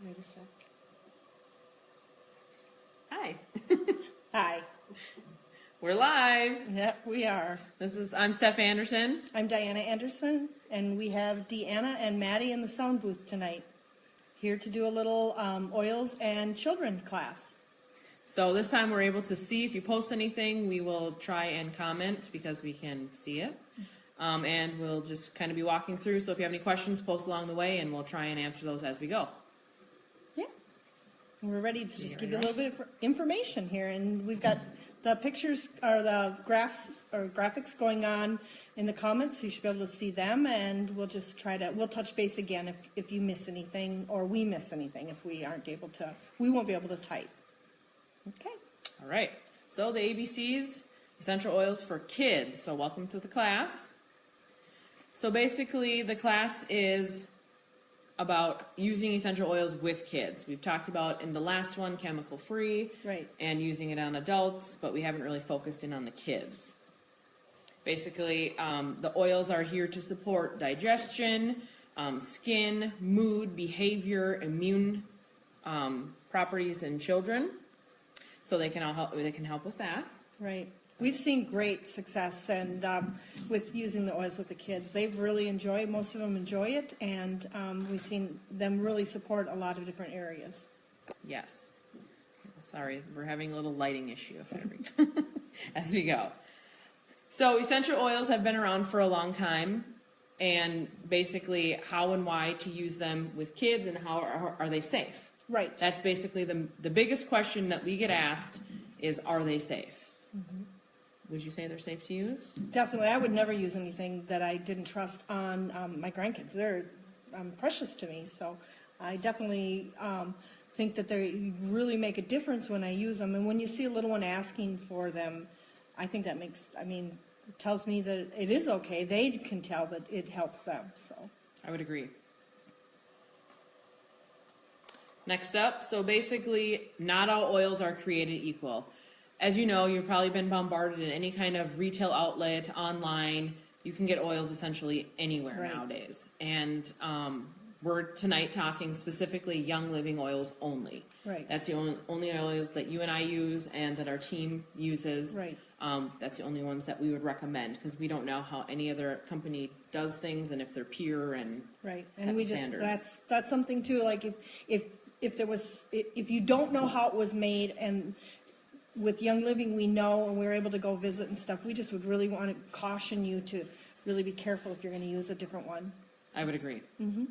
Wait a sec. Hi. Hi. We're live. Yep, we are. I'm Steph Anderson. I'm Diana Anderson, and we have Deanna and Maddie in the sound booth tonight, here to do a little oils and children class. So this time we're able to see if you post anything, we will try and comment because we can see it. And we'll just kind of be walking through. So if you have any questions, post along the way and we'll try and answer those as we go. Yeah. And we're ready to just give you a little bit of information here. And we've got the pictures or the graphs or graphics going on in the comments, so you should be able to see them. And we'll just we'll touch base again if you miss anything or we miss anything, if we aren't able to, we won't be able to type. Okay. All right. So the ABCs, essential oils for kids. So welcome to the class. So basically the class is about using essential oils with kids. We've talked about in the last one chemical free, Right. and using it on adults, but we haven't really focused in on the kids. Basically, the oils are here to support digestion, skin, mood, behavior, immune properties in children. So they can help with that. Right. We've seen great success and with using the oils with the kids. They've really enjoyed, most of them enjoy it, and we've seen them really support a lot of different areas. Yes. Sorry, we're having a little lighting issue there we go. As we go. So essential oils have been around for a long time, and basically how and why to use them with kids and how are they safe. Right. That's basically the biggest question that we get asked is, are they safe? Mm-hmm. Would you say they're safe to use? Definitely. I would never use anything that I didn't trust on my grandkids. They're precious to me, so I definitely think that they really make a difference when I use them. And when you see a little one asking for them, I think that it tells me that it is okay. They can tell that it helps them. So I would agree. Next up, so basically not all oils are created equal. As you know, you've probably been bombarded in any kind of retail outlet, online. You can get oils essentially anywhere Right. nowadays. And we're tonight talking specifically Young Living oils only. Right. That's the only oils that you and I use and that our team uses. Right. That's the only ones that we would recommend because we don't know how any other company does things and if they're pure and right. And have we standards. that's something too. Like if you don't know how it was made, and with Young Living we know, and we're able to go visit and stuff, we just would really want to caution you to really be careful if you're going to use a different one. I would agree. Mm-hmm.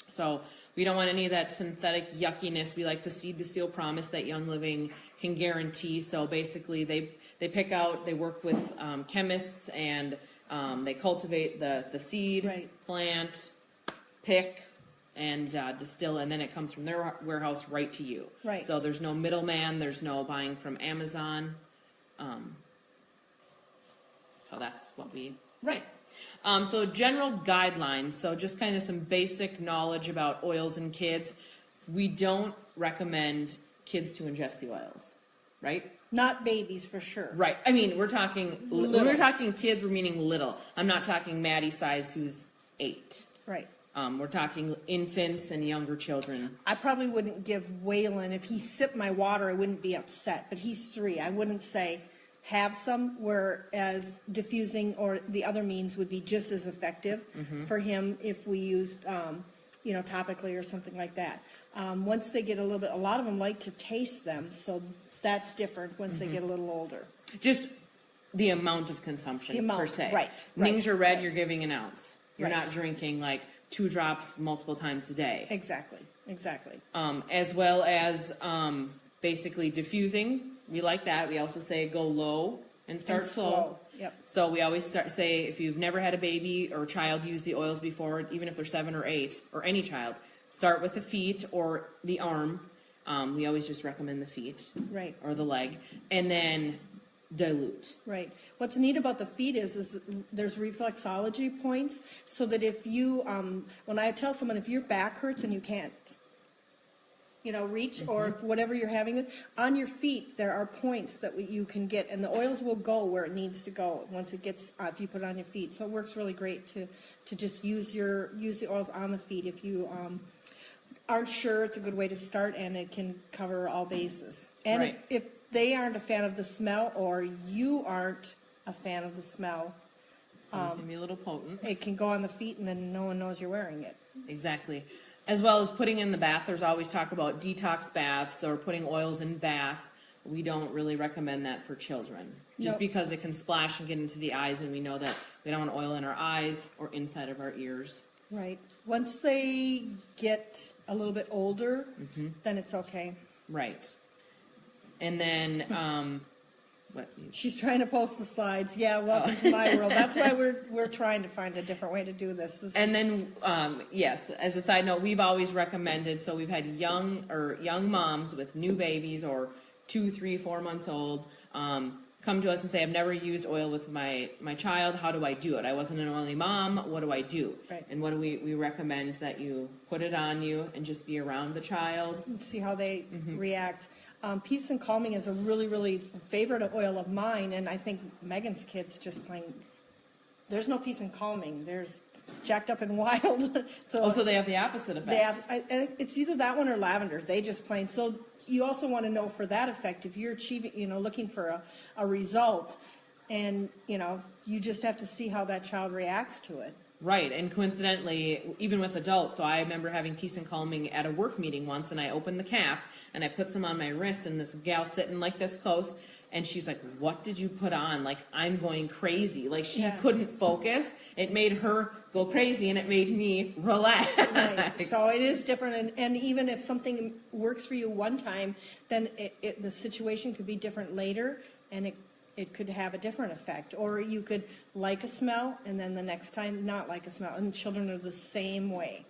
So we don't want any of that synthetic yuckiness. We like the seed to seal promise that Young Living can guarantee. So basically they work with chemists, and they cultivate the seed, Right. plant, pick, and distill, and then it comes from their warehouse right to you. Right. So there's no middleman. There's no buying from Amazon. So that's what we... Right. So general guidelines, so just kind of some basic knowledge about oils in kids. We don't recommend kids to ingest the oils, right? Not babies for sure. Right. I mean, we're talking, when Little. we're talking kids, we're meaning little. I'm not talking Maddie size who's 8. Right. We're talking infants and younger children. I probably wouldn't give Waylon, if he sipped my water, I wouldn't be upset, but he's 3. I wouldn't say have some, whereas diffusing or the other means would be just as effective for him if we used, topically or something like that. Once they get a lot of them like to taste them, so that's different once they get a little older. Just the amount of consumption per se. Right. Ningxia Red, right. you're giving an ounce. You're Right. not drinking like 2 drops multiple times a day. Exactly. As well as basically diffusing. We like that. We also say go low and start And slow. Yep. So we always say if you've never had a baby or child use the oils before, even if they're 7 or 8, or any child, start with the feet or the arm. We always just recommend the feet. Right. Or the leg. And then dilute. Right. What's neat about the feet is there's reflexology points, so that if you, when I tell someone if your back hurts and you can't, reach, or if whatever you're having, on your feet there are points that you can get, and the oils will go where it needs to go once it gets, if you put it on your feet. So it works really great to just use the oils on the feet if you aren't sure, it's a good way to start, and it can cover all bases. And Right. if they aren't a fan of the smell, or you aren't a fan of the smell, So it can be a little potent. it can go on the feet and then no one knows you're wearing it. Exactly. As well as putting in the bath, there's always talk about detox baths or putting oils in bath. We don't really recommend that for children, just Nope. because it can splash and get into the eyes, and we know that we don't want oil in our eyes or inside of our ears. Right. Once they get a little bit older, then it's okay. Right. And then, what? She's trying to post the slides. Yeah, welcome to my world. That's why we're trying to find a different way to do this. And then, yes, as a side note, we've always recommended, so we've had young moms with new babies or 2, 3, 4 months old, come to us and say, I've never used oil with my child. How do I do it? I wasn't an oily mom. What do I do? Right. And what do we recommend that you put it on you and just be around the child. and see how they react. Peace and Calming is a really, really favorite oil of mine, and I think Megan's kids just plain, there's no Peace and Calming. There's Jacked Up and Wild. So they have the opposite effect. they have, and it's either that one or lavender. They just plain. So you also want to know for that effect, if you're achieving, looking for a result, and, you just have to see how that child reacts to it. Right, and coincidentally, even with adults, so I remember having Peace and Calming at a work meeting once, and I opened the cap, and I put some on my wrist, and this gal sitting like this close, and she's like, what did you put on? Like, I'm going crazy. Like, she Yeah. couldn't focus. It made her go crazy, and it made me relax. Right. So it is different, and even if something works for you one time, then the situation could be different later, and it could have a different effect. Or you could like a smell, and then the next time not like a smell. And children are the same way.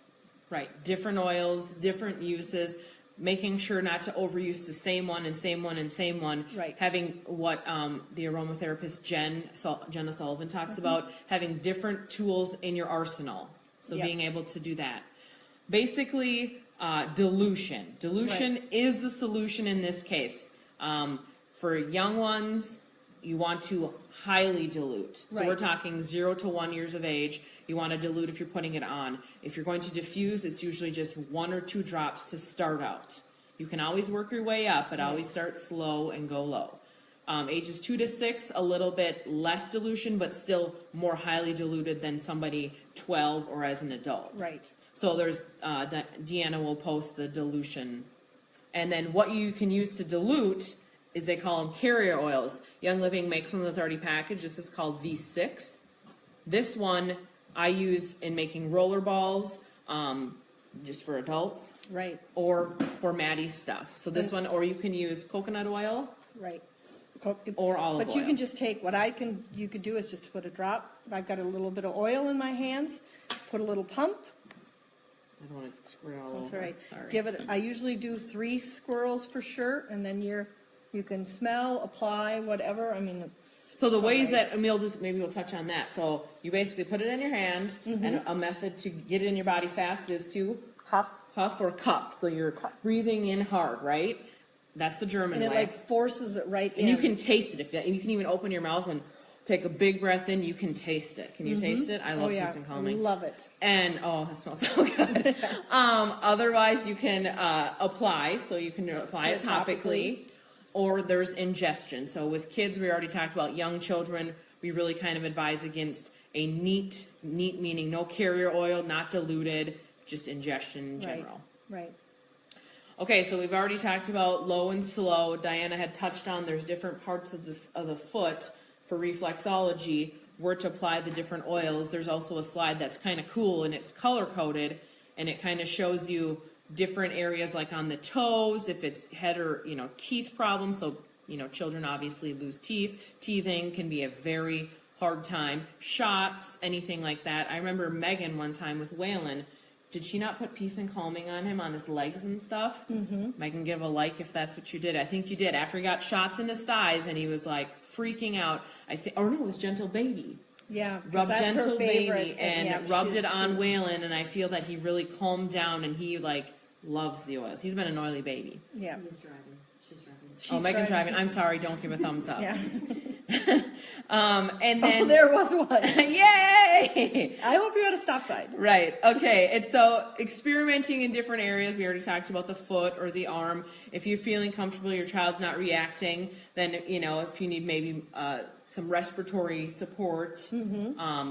Right, different oils, different uses, making sure not to overuse the same one and same one and same one. Right. Having what the aromatherapist Jenna Sullivan talks about, having different tools in your arsenal. So Yep. being able to do that. Basically, dilution. Dilution is the solution in this case. For young ones, you want to highly dilute. So we're Right. talking 0 to 1 years of age. You want to dilute if you're putting it on. If you're going to diffuse, it's usually just 1 or 2 drops to start out. You can always work your way up, but always start slow and go low. Ages 2 to 6, a little bit less dilution, but still more highly diluted than somebody 12 or as an adult. Right. So there's, Deanna will post the dilution. And then what you can use to dilute is they call them carrier oils. Young Living makes one that's already packaged. This is called V6. This one I use in making roller balls, just for adults, Right. or for Maddie's stuff. So this one, or you can use coconut oil. Right. Or olive But you oil. can just take, you could do is just put a drop. I've got a little bit of oil in my hands, put a little pump. I don't want to squirt all That's over. all right. Sorry. I usually do 3 swirls for sure, and then you can smell, apply, whatever. I mean, it's So the ways nice. that, and maybe we'll touch on that. So you basically put it in your hand, Mm-hmm. and a method to get it in your body fast is to huff, or cup. So you're breathing in hard, right? That's the German and it way. like forces it right in. And you can taste it. You can even open your mouth and take a big breath in. You can taste it. Can you taste it? I love Oh yeah, Peace and I Calming. love it. And oh, that smells so good. Otherwise, you can apply. So you can apply it topically, or there's ingestion. So with kids, we already talked about young children. We really kind of advise against a neat meaning no carrier oil, not diluted, just ingestion in general. Right. Okay, so we've already talked about low and slow. Diana had touched on there's different parts of the foot for reflexology where to apply the different oils. There's also a slide that's kind of cool and it's color coded and it kind of shows you different areas like on the toes, if it's head or teeth problems. So children obviously lose teeth. Teething can be a very hard time. Shots, anything like that. I remember Megan one time with Waylon. Did she not put Peace and Calming on him on his legs and stuff? Mm-hmm. Megan, give a like if that's what you did. I think you did. After he got shots in his thighs and he was like freaking out. Or no, it was Gentle Baby. Yeah, 'cause Rubbed that's her Gentle favorite, Baby and yeah, rubbed it on Waylon, and I feel that he really calmed down and he loves the oils. He's been an oily baby. Yeah. Oh, Megan's driving. I'm sorry. Don't give a thumbs up. Yeah. And Oh, then, there was one. yay! I hope you're at a stop sign. Right. Okay. And so experimenting in different areas. We already talked about the foot or the arm. If you're feeling comfortable, your child's not reacting, then, you know, if you need maybe some respiratory support,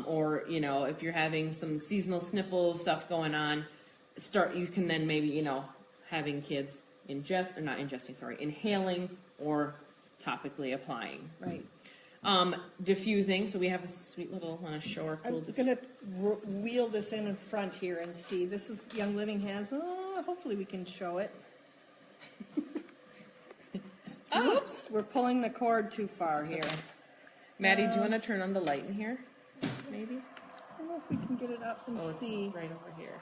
or, you know, if you're having some seasonal sniffle stuff going on, you can then maybe, you know, having kids inhaling or topically applying. Right. Diffusing. So we have a sweet little, want to show our cool I'm gonna wheel this in front here and see. This is Young Living has. Oh, hopefully we can show it. Oops, we're pulling the cord too far here. Maddie, do you want to turn on the light in here? Maybe? I don't know if we can get it up and Oh, it's see. right over here.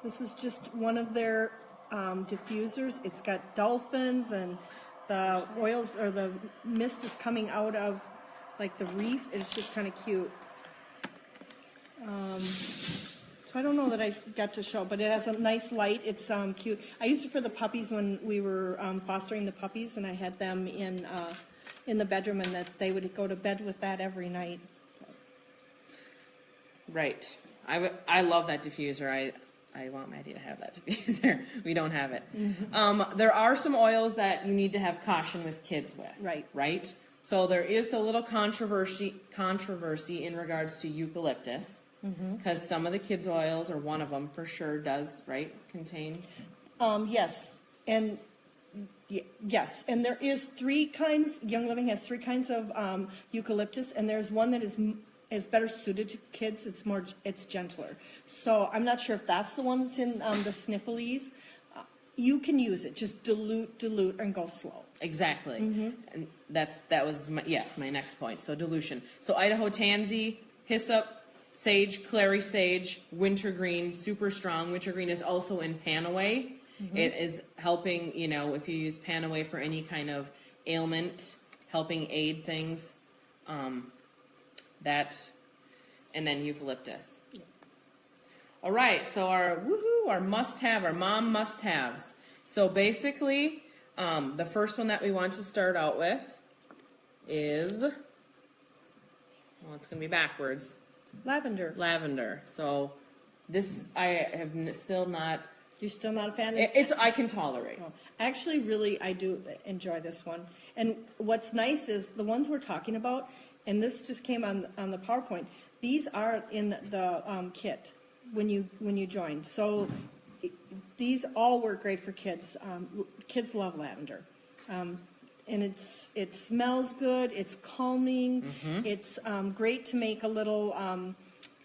This is just one of their diffusers. It's got dolphins and the oils or the mist is coming out of like the reef. It's just kind of cute. So I don't know that I got to show, but it has a nice light. It's cute. I used it for the puppies when we were fostering the puppies, and I had them in the bedroom, and that they would go to bed with that every night. So. Right. I love that diffuser. I want Maddie to have that diffuser. We don't have it. There are some oils that you need to have caution with kids with. Right. Right? So there is a little controversy in regards to eucalyptus, because some of the kids' oils, or one of them for sure does, right, contain? Yes, and yes, and there is 3 kinds. Young Living has 3 kinds of eucalyptus, and there's one that is better suited to kids. It's gentler. So I'm not sure if that's the one that's in the snifflies. You can use it. Just dilute, and go slow. Exactly. And that was my next point. So dilution. So Idaho tansy, hyssop, sage, clary sage, wintergreen, super strong. Wintergreen is also in Panaway. It is helping, you know, if you use Panaway for any kind of ailment, helping aid things. That, and then eucalyptus. All right, so our must-have, our mom must-haves. So basically, the first one that we want to start out with is, well, it's going to be backwards. Lavender. Lavender. So this, I have still not. You're still not a fan? I can tolerate. Oh, actually, really, I do enjoy this one. And what's nice is the ones we're talking about, and this just came on the PowerPoint. These are in the kit when you join. So these all work great for kids. Kids love lavender, and it smells good. It's calming. It's great to make a little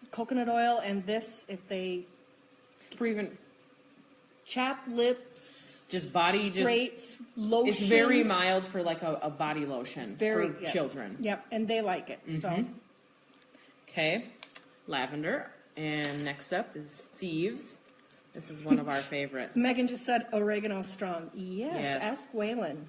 coconut oil. And this, if they For even chapped lips, just body, scrapes, lotions. It's very mild for like a body lotion for yeah. children. Yep, and they like it. So Okay, lavender. And next up is Thieves. This is one of our favorites. Megan just said oregano strong. Yes. Ask Waylon.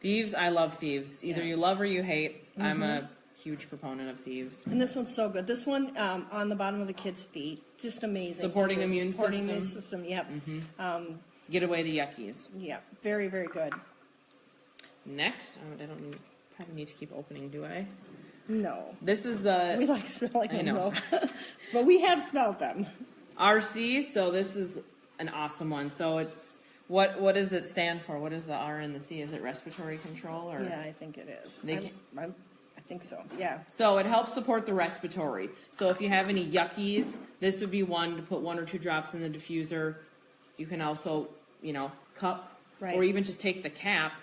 Thieves, I love Thieves. Either Yeah. you love or you hate. I'm a huge proponent of Thieves. And this one's so good. This one on the bottom of the kid's feet, just amazing. Supporting to use. immune Supporting system. immune system. Yep. Get away the yuckies. Yep. Very, very good. Next, I don't probably need to keep opening, do I? No, This is we the like smelling I them know. though, but we have smelled them. RC. So this is an awesome one. So it's what does it stand for? What is the R and the C? Is it respiratory control or? Yeah, I think it is. They I think so. Yeah. So it helps support the respiratory. So if you have any yuckies, this would be one to put 1 or 2 drops in the diffuser. You can also, you know, cup, Right. or even just take the cap.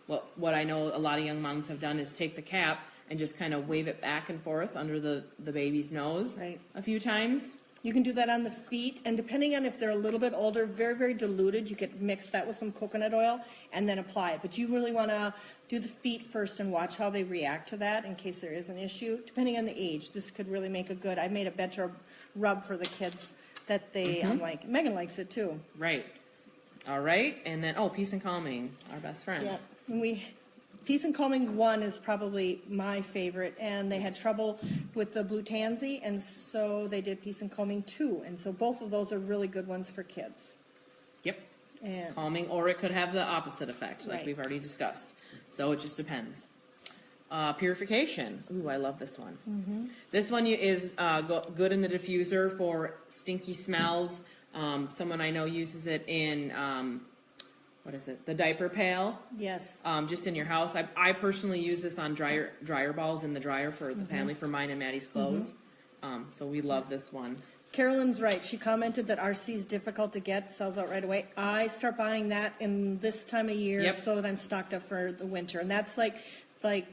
What I know a lot of young moms have done is take the cap and just kind of wave it back and forth under the baby's nose Right. a few times. You can do that on the feet, and depending on if they're a little bit older, very, very diluted, you could mix that with some coconut oil and then apply it. But you really want to do the feet first and watch how they react to that in case there is an issue. Depending on the age, this could really make a good. I made a better rub for the kids that they like. Megan likes it too. Right. All right. And then, Peace and Calming, our best friend. Yeah, and Peace and Calming 1 is probably my favorite, and they had trouble with the Blue Tansy, and so they did Peace and Calming 2, and so both of those are really good ones for kids. Yep. And calming, or it could have the opposite effect, like Right. we've already discussed. So it just depends. Purification. Ooh, I love this one. This one is good in the diffuser for stinky smells. Someone I know uses it in, what is it, the diaper pail, yes, just in your house. I personally use this on dryer balls in the dryer for the family, for mine and Maddie's clothes. So we love this one. Carolyn's right. She commented that RC is difficult to get, sells out right away. I start buying that in this time of year Yep. so that I'm stocked up for the winter. And that's like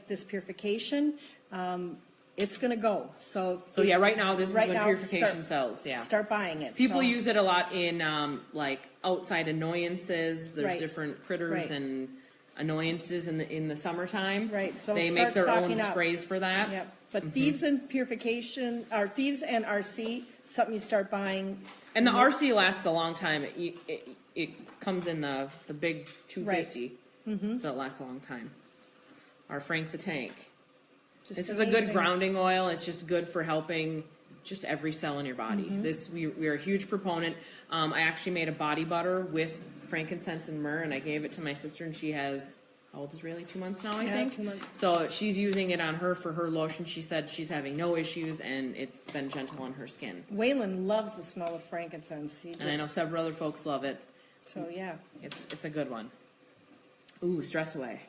this purification. It's going to go. So Yeah, right now this is right when now, purification sells. Yeah. Start buying it. People So- use it a lot in like outside annoyances. There's Right. different critters Right. and annoyances in the summertime. Right, so they start make their own stocking up. sprays for that. Yep. But thieves and purification, or thieves and RC, something you start buying. And the RC lasts a long time. It comes in the big 250, so it lasts a long time. Our Frank the Tank. Just This is a good amazing. grounding oil. It's just good for helping just every cell in your body. This we are a huge proponent. I actually made a body butter with frankincense and myrrh, and I gave it to my sister, and she has, how old is Rayleigh? 2 months now, I Yeah, think. 2 months. So she's using it on her for her lotion. She said she's having no issues, and it's been gentle on her skin. Waylon loves the smell of frankincense. He just, And I know several other folks love it. So, yeah. It's a good one. Ooh, Stress Away.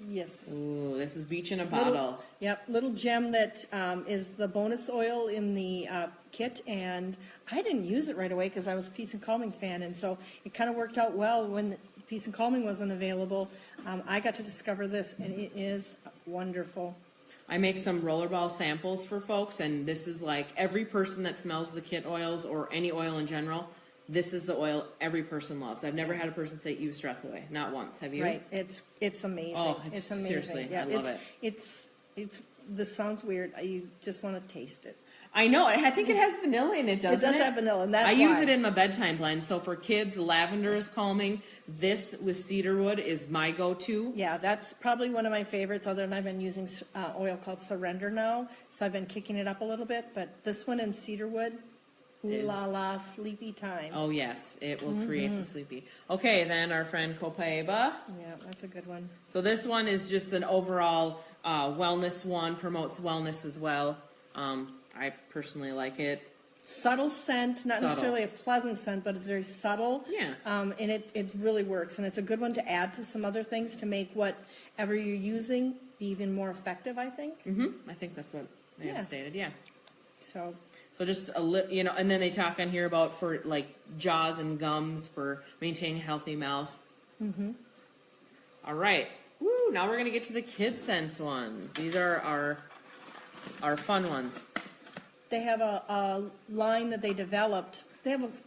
Yes. Ooh, this is beach in a Little- bottle. Yep, little gem that is the bonus oil in the kit, and I didn't use it right away because I was a Peace and Calming fan, and so it kind of worked out well when Peace and Calming wasn't available. I got to discover this, and it is wonderful. I make some rollerball samples for folks, and this is like every person that smells the kit oils or any oil in general, this is the oil every person loves. I've never had a person say use Stress Away, not once. Have you? Right, it's amazing. Oh, it's amazing. seriously, Yeah, I love it. It's this sounds weird. You just want to taste it. I know. I think it has vanilla in it, doesn't it? It does have vanilla, and that's I use why. it in my bedtime blend. So for kids, lavender is calming. This with cedarwood is my go-to. Yeah, that's probably one of my favorites, other than I've been using oil called Surrender now, so I've been kicking it up a little bit, but this one in cedarwood, ooh Is- la la, sleepy time. Oh yes, it will create the sleepy. Okay, then our friend Copaiba. Yeah, that's a good one. So this one is just an overall wellness one, promotes wellness as well. I personally like it. Subtle scent, not Subtle. necessarily a pleasant scent, but it's very subtle. Yeah. And it really works, and it's a good one to add to some other things to make whatever you're using be even more effective, I think. I think that's what they Yeah. have stated, yeah. So, So just and then they talk on here about for like jaws and gums for maintaining a healthy mouth. All right. Woo, now we're going to get to the Kid Sense ones. These are our fun ones. they have a line that they developed. They have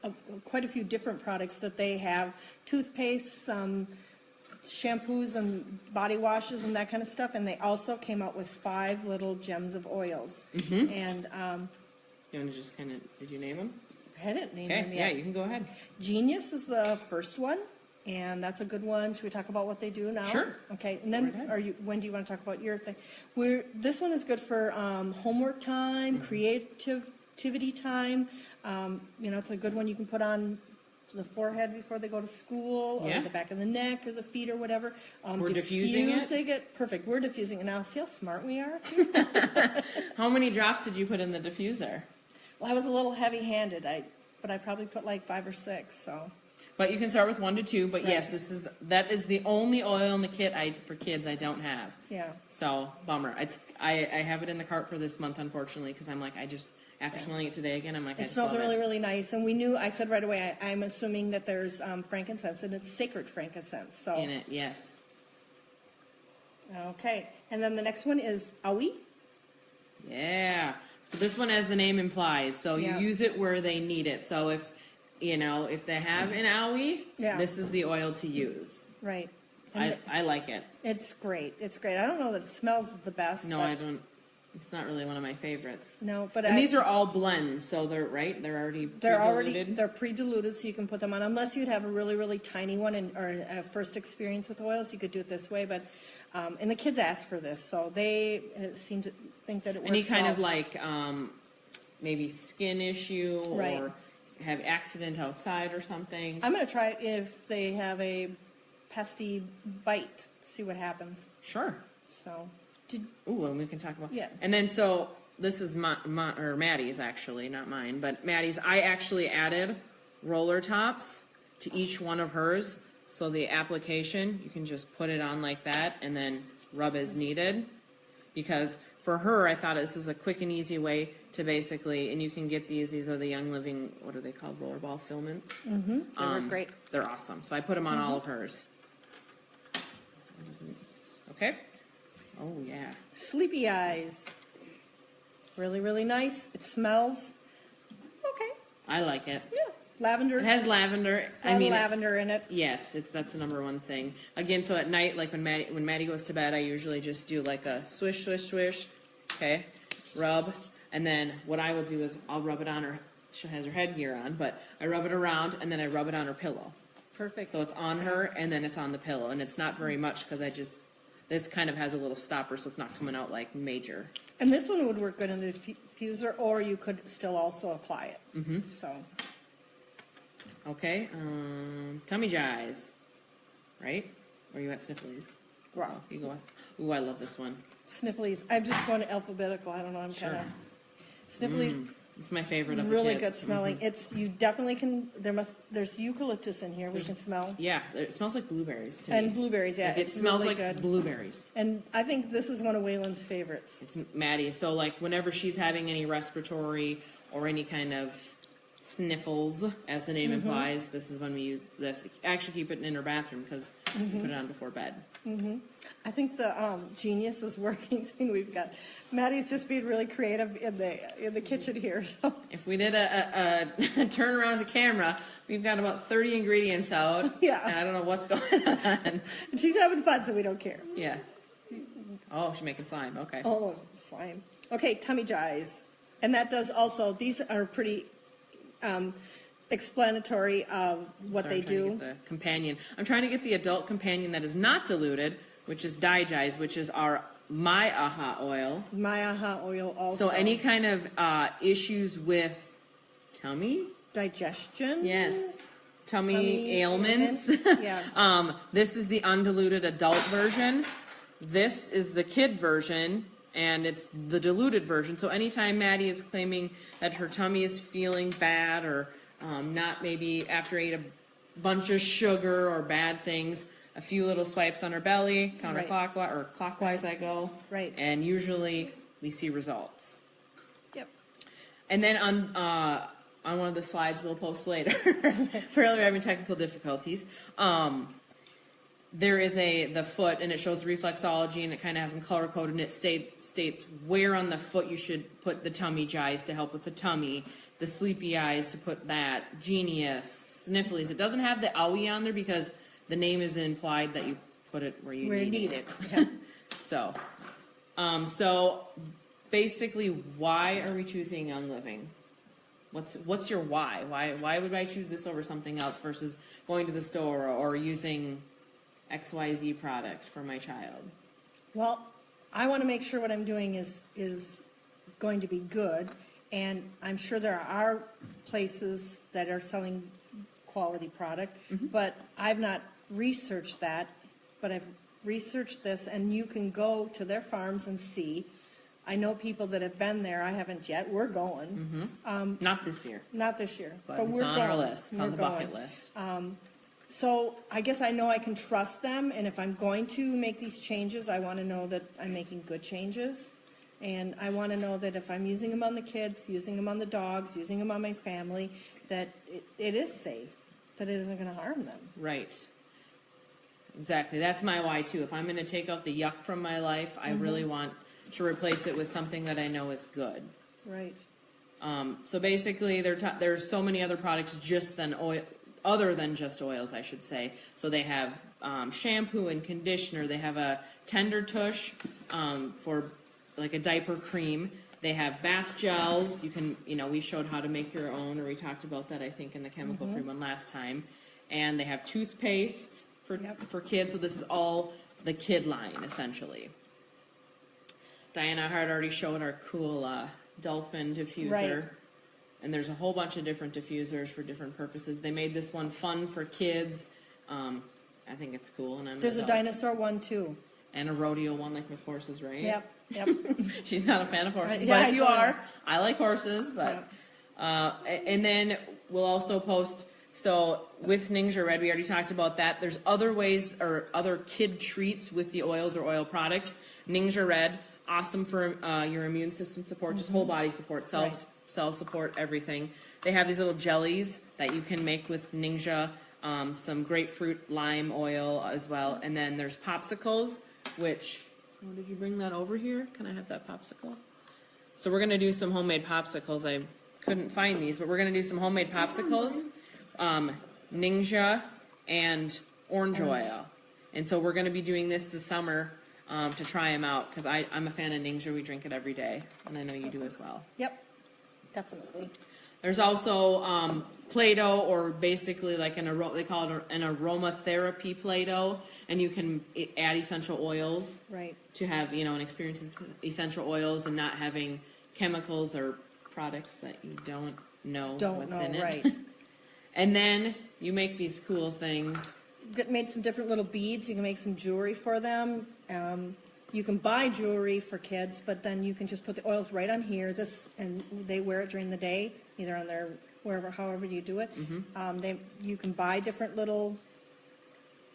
quite a few different products that they have. Toothpaste, some shampoos and body washes and that kind of stuff. And they also came out with 5 little gems of oils. And You want to just kind of, did you name them? I didn't name Okay, them yeah, yet. you can go ahead. Genius is the first one. And that's a good one. Should we talk about what they do now? Sure. Okay. And Go right then, ahead. when do you want to talk about your thing? This one is good for homework time, creativity time. It's a good one you can put on the forehead before they go to school, or Yeah. the back of the neck, or the feet, or whatever. We're diffusing it? Diffusing it. Perfect. We're diffusing it now. See how smart we are? How many drops did you put in the diffuser? Well, I was a little heavy-handed. But I probably put like 5 or 6. So. But you can start with 1 to 2. But Right. yes, that is the only oil in the kit for kids I don't have. Yeah. So bummer. I have it in the cart for this month, unfortunately, because I'm like after smelling it today again, I'm like I It just smells love really, really nice, and I said right away, I'm assuming that there's frankincense, and it's sacred frankincense, so. in it. Yes. Okay, and then the next one is Aoi. Yeah. So this one, as the name implies, so you Yeah. use it where they need it. So if they have an owie, Yeah. this is the oil to use. Right. And I like it. it's great, it's great. I don't know that it smells the best. No, but, I don't. It's not really one of my favorites. No, but And these are all blends, so they're already pre-diluted. they're pre-diluted, so you can put them on, unless you'd have a really, really tiny one or a first experience with oils, you could do it this way, but, and the kids ask for this, so they seem to think that it works Any kind of well. like maybe skin issue or Right. have accident outside or something. I'm gonna try it if they have a pesty bite, see what happens, Sure. so. Ooh, and we can talk about. Yeah. And then so this is or Maddie's actually, not mine, but Maddie's. I actually added roller tops to each one of hers. So the application, you can just put it on like that and then rub as needed. Because for her, I thought this was a quick and easy way to basically, and you can get these are the Young Living, what are they called, rollerball filaments? They work great. They're awesome. So I put them on all of hers. Okay. Oh, yeah. Sleepy Eyes. Really, really nice. It smells okay. I like it. Yeah, lavender. It has lavender. I mean, lavender in it. Yes, that's the number one thing. Again, so at night, like when Maddie goes to bed, I usually just do like a swish, swish, swish. Okay, rub, and then what I will do is I'll rub it on her. She has her headgear on, but I rub it around and then I rub it on her pillow. Perfect. So it's on her and then it's on the pillow, and it's not very much because this kind of has a little stopper, so it's not coming out like major. And this one would work good in the diffuser, or you could still also apply it. Mm-hmm. So. Okay, tummy jies, right? Or you at Snifflies? Wow. Oh, you go on. Ooh, I love this one. Snifflies. I'm just going to alphabetical. I don't know. I'm Sure. kind of. Snifflies. It's my favorite of Really the good kids. smelling. It's, you definitely can, there's eucalyptus in here we can smell. Yeah, it smells like blueberries to And me. blueberries, yeah. Like, it it's smells really like good. blueberries. And I think this is one of Waylon's favorites. It's Maddie. So like whenever she's having any respiratory or any kind of sniffles, as the name implies, this is when we use this. Actually keep it in her bathroom because we put it on before bed. I think the Genius is working. See, we've got, Maddie's just being really creative in the kitchen here, so. If we did a turn around the camera, we've got about 30 ingredients out. Yeah. And I don't know what's going on. And she's having fun, so we don't care. Yeah. Oh, she's making slime. Okay. Oh, slime. Okay, tummy jies. And that does also, these are pretty explanatory of what Sorry, they I'm trying to do. get the companion. I'm trying to get the adult companion that is not diluted, which is Digize, which is our My Aha oil. My Aha oil also. So any kind of issues with tummy? Digestion? Yes. Tummy Tummy ailments. yes. This is the undiluted adult version. This is the kid version, and it's the diluted version. So anytime Maddie is claiming that her tummy is feeling bad or not maybe after ate a bunch of sugar or bad things, a few little swipes on her belly, counterclockwise or clockwise I go. Right. And usually we see results. Yep. And then on one of the slides we'll post later, apparently we're having technical difficulties. There is the foot, and it shows reflexology, and it kind of has them color coded, and it states where on the foot you should put the tummy jies to help with the tummy, the sleepy eyes to put that, Genius, Snifflies. It doesn't have the owie on there because the name is implied that you put it where you need it. Yeah. So basically, why are we choosing Young Living? What's your why? Why would I choose this over something else versus going to the store or using XYZ product for my child? Well, I want to make sure what I'm doing is going to be good, and I'm sure there are places that are selling quality product, but I've not researched that, but I've researched this, and you can go to their farms and see. I know people that have been there. I haven't yet. We're going. Not this year, Not this year, but but it's we're on going. our list. It's on the We're bucket going. list. So I guess I know I can trust them, and if I'm going to make these changes, I want to know that I'm making good changes. And I want to know that if I'm using them on the kids, using them on the dogs, using them on my family, that it is safe, that it isn't going to harm them. Right. Exactly. That's my why too. If I'm going to take out the yuck from my life, I really want to replace it with something that I know is good. Right. So basically, there's so many other products other than just oils, I should say. So they have shampoo and conditioner. They have a tender tush for like a diaper cream. They have bath gels. You can, we showed how to make your own, or we talked about that, I think, in the chemical-free one last time. And they have toothpaste for kids. So this is all the kid line, essentially. Diana had already showed our cool dolphin diffuser. Right. And there's a whole bunch of different diffusers for different purposes. They made this one fun for kids. I think it's cool, and I'm There's a adults. dinosaur one too. And a rodeo one, like with horses, right? Yep, yep. She's not a fan of horses, Yeah, but if you I told her. are, I like horses. But and then we'll also post. So with Ningxia Red, we already talked about that. There's other ways or other kid treats with the oils or oil products. Ningxia Red, awesome for your immune system support, just whole body support, cell support, everything. They have these little jellies that you can make with Ningxia. Some grapefruit lime oil as well, and then there's popsicles, which, oh, did you bring that over here? Can I have that popsicle? So we're gonna do some homemade popsicles. I couldn't find these, but we're gonna do some homemade popsicles, Ningxia and orange oil. And so we're gonna be doing this summer to try them out, because I'm a fan of Ningxia. We drink it every day, and I know you do as well. Yep, definitely. There's also Play-Doh, or basically like they call it an aromatherapy Play-Doh, and you can add essential oils Right. to have, an experience with essential oils and not having chemicals or products that you don't know what's in it. Right. And then you make these cool things. Made some different little beads. You can make some jewelry for them. You can buy jewelry for kids, but then you can just put the oils right on here. And they wear it during the day, either on their however you do it. You can buy different little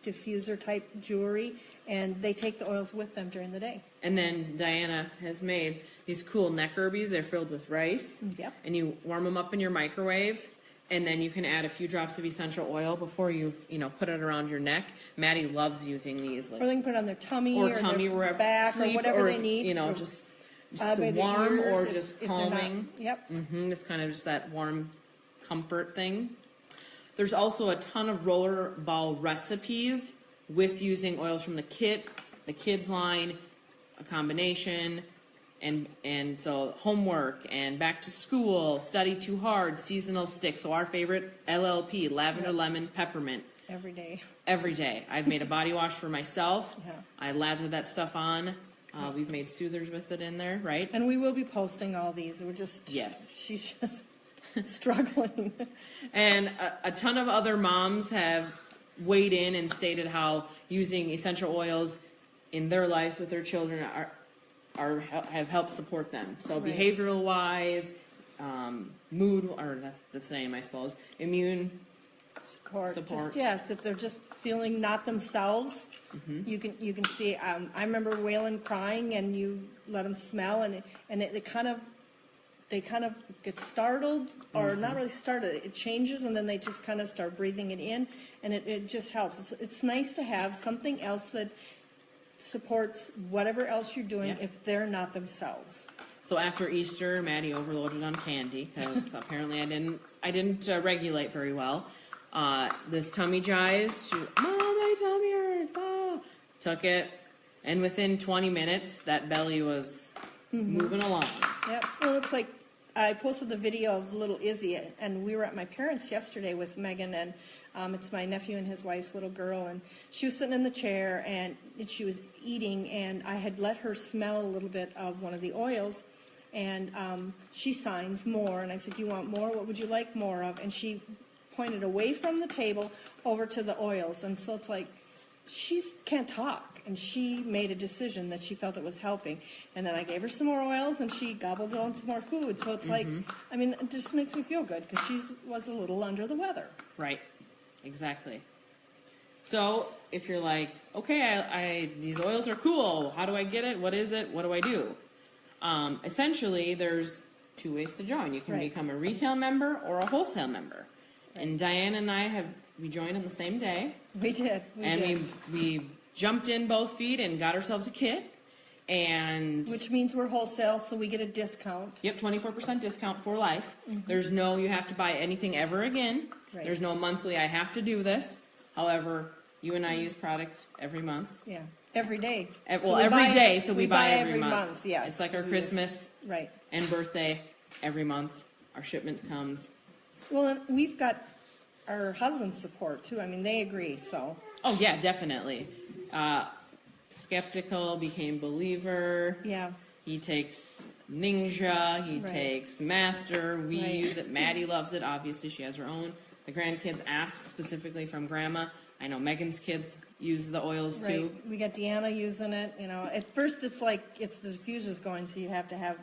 diffuser type jewelry, and they take the oils with them during the day. And then Diana has made these cool neck herbies. They're filled with rice. Yep. And you warm them up in your microwave, and then you can add a few drops of essential oil before you put it around your neck. Maddie loves using these, Or they can put it on their tummy or their wherever, back sleep, or whatever or they need. just by their warm ears or if- just if they're not- calming. Yep. It's kind of just that warm comfort thing. There's also a ton of roller ball recipes with using oils from the kids line, a combination, and so homework and back to school, study too hard, seasonal sticks. So our favorite LLP, lavender, lemon, peppermint. Every day. Every day. I've made a body wash for myself. Yeah. I lather that stuff on. We've made soothers with it in there, right? And we will be posting all these. We're just, Yes. she's just struggling. And a ton of other moms have weighed in and stated how using essential oils in their lives with their children have helped support them. So Right. behavioral wise, mood, or that's the same, I suppose, immune Support. Support. Just, yes, if they're just feeling not themselves, you can see. I remember Waylon crying, and you let them smell, and they kind of get startled, or not really startled. It changes, and then they just kind of start breathing it in, and it just helps. It's nice to have something else that supports whatever else you're doing Yeah. if they're not themselves. So after Easter, Maddie overloaded on candy because apparently I didn't regulate very well. This tummy jize, she, Mom, my tummy hurts. Ah. Took it, and within 20 minutes, that belly was moving along. Yep. Well, it's like I posted the video of little Izzy, and we were at my parents' yesterday with Megan, and it's my nephew and his wife's little girl, and she was sitting in the chair, and she was eating, and I had let her smell a little bit of one of the oils, and she signs more, and I said, "Do you want more? What would you like more of?" And she pointed away from the table over to the oils, and so it's like she can't talk, and she made a decision that she felt it was helping, and then I gave her some more oils, and she gobbled on some more food. So it's like, I mean, it just makes me feel good because she was a little under the weather. Right, exactly. So if you're like, okay, these oils are cool. How do I get it? What is it? What do I do? Essentially, there's two ways to join. You can Right. become a retail member or a wholesale member. And Diane and I we joined on the same day. We did. We jumped in both feet and got ourselves a kit. And Which means we're wholesale, so we get a discount. yep, 24% discount for life. There's no, you have to buy anything ever again. Right. There's no monthly, I have to do this. However, you and I use products every month. Yeah, every day. Well, we every buy- day, so we buy every every month. Yes, It's like our because we use- Christmas Right. and birthday every month. Our shipment comes. Well, and we've got our husband's support too. I mean, they agree. So Oh yeah, definitely. Skeptical became believer. yeah, He takes Ninja, he Right. takes Master, we Right. use it, Maddie loves it, obviously she has her own. The grandkids ask specifically from Grandma. I know Megan's kids use the oils too. Right, we got Deanna using it, you know, at first it's like, it's the diffusers going, so you have to have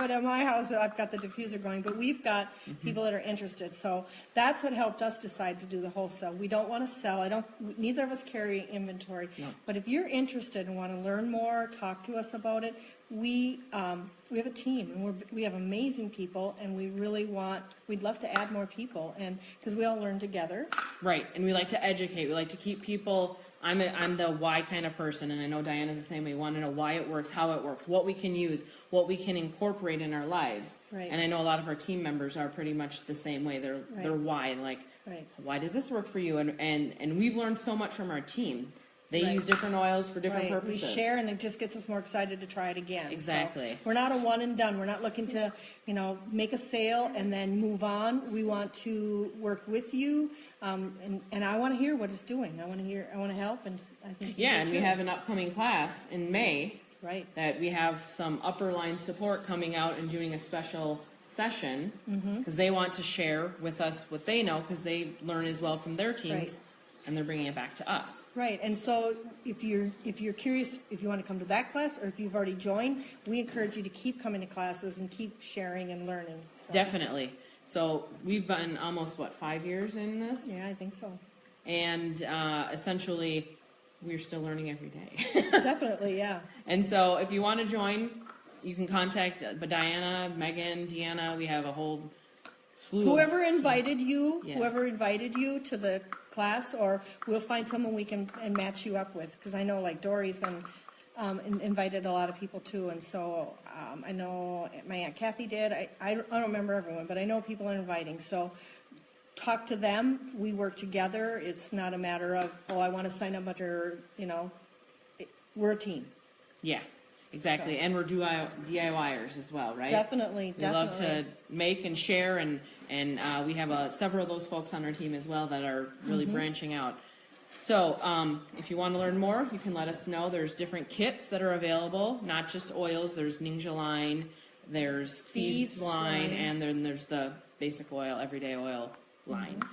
it at my house, I've got the diffuser going, but we've got Mm-hmm. people that are interested, so that's what helped us decide to do the wholesale. We don't wanna sell, neither of us carry inventory, No. but if you're interested and wanna learn more, talk to us about it, we have a team, and we have amazing people, and we'd love to add more people, and, because we all learn together. Right, and we like to educate, we like to keep people, I'm the why kind of person, and I know Diana's the same way. We want to know why it works, how it works, what we can use, what we can incorporate in our lives. Right. And I know a lot of our team members are pretty much the same way. They're Right. why, like, Right. why does this work for you? And we've learned so much from our team. They Right. use different oils for different Right, purposes. we share, and it just gets us more excited to try it again. So Exactly. we're not a one and done. We're not looking to, make a sale and then move on. We want to work with you, and I want to hear what it's doing. I want to help, and I think you Yeah, do and we too. have an upcoming class in May Right, that we have some upper line support coming out and doing a special session Mm-hmm. because they want to share with us what they know because they learn as well from their teams Right. and they're bringing it back to us. right. And so if you're curious, if you want to come to that class, or if you've already joined, we encourage you to keep coming to classes and keep sharing and learning. So, Definitely. So we've been almost, 5 years in this? yeah, I think so. And essentially, we're still learning every day. Definitely, yeah. And so if you want to join, you can contact Diana, Megan, Deanna. We have a whole slew of Whoever invited you, Yes. to the class, or we'll find someone we can and match you up with, because I know like Dory's been invited a lot of people too, and so I know my Aunt Kathy did. I don't remember everyone, but I know people are inviting. So talk to them. We work together. It's not a matter of, oh, I want to sign up under, we're a team. Yeah, exactly. So- And we're DIYers as well, right? Definitely, We love definitely. to make and share, and we have several of those folks on our team as well that are really Mm-hmm. branching out. So if you want to learn more, you can let us know. There's different kits that are available, not just oils. There's Ninja line, there's Thieves Thieves line, line. and then there's the basic oil, everyday oil line. Mm-hmm.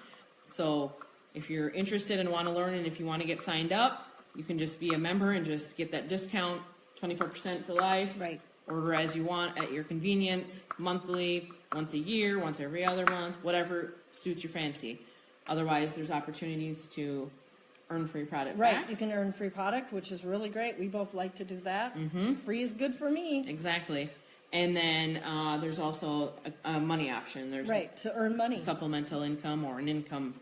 So if you're interested and want to learn, and if you want to get signed up, you can just be a member and just get that discount, 24% for life. Right. Order as you want at your convenience, monthly, once a year, once every other month, whatever suits your fancy. Otherwise, there's opportunities to earn free product Right, back. you can earn free product, which is really great. We both like to do that. Mm-hmm. Free is good for me. Exactly. And then there's also a money option. There's Right, to earn money. supplemental income or an income.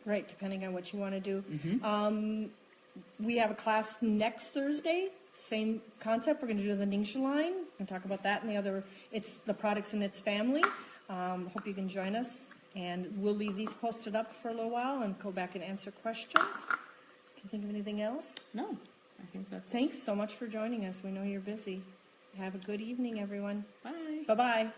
Right, depending on what you want to do. Mm-hmm. We have a class next Thursday, same concept. We're going to do the Ningxia line. We're going to talk about that and the other. It's the products in its family. Hope you can join us. And we'll leave these posted up for a little while and go back and answer questions. Can you think of anything else? No, I think that's... Thanks so much for joining us. We know you're busy. Have a good evening, everyone. Bye. Bye-bye.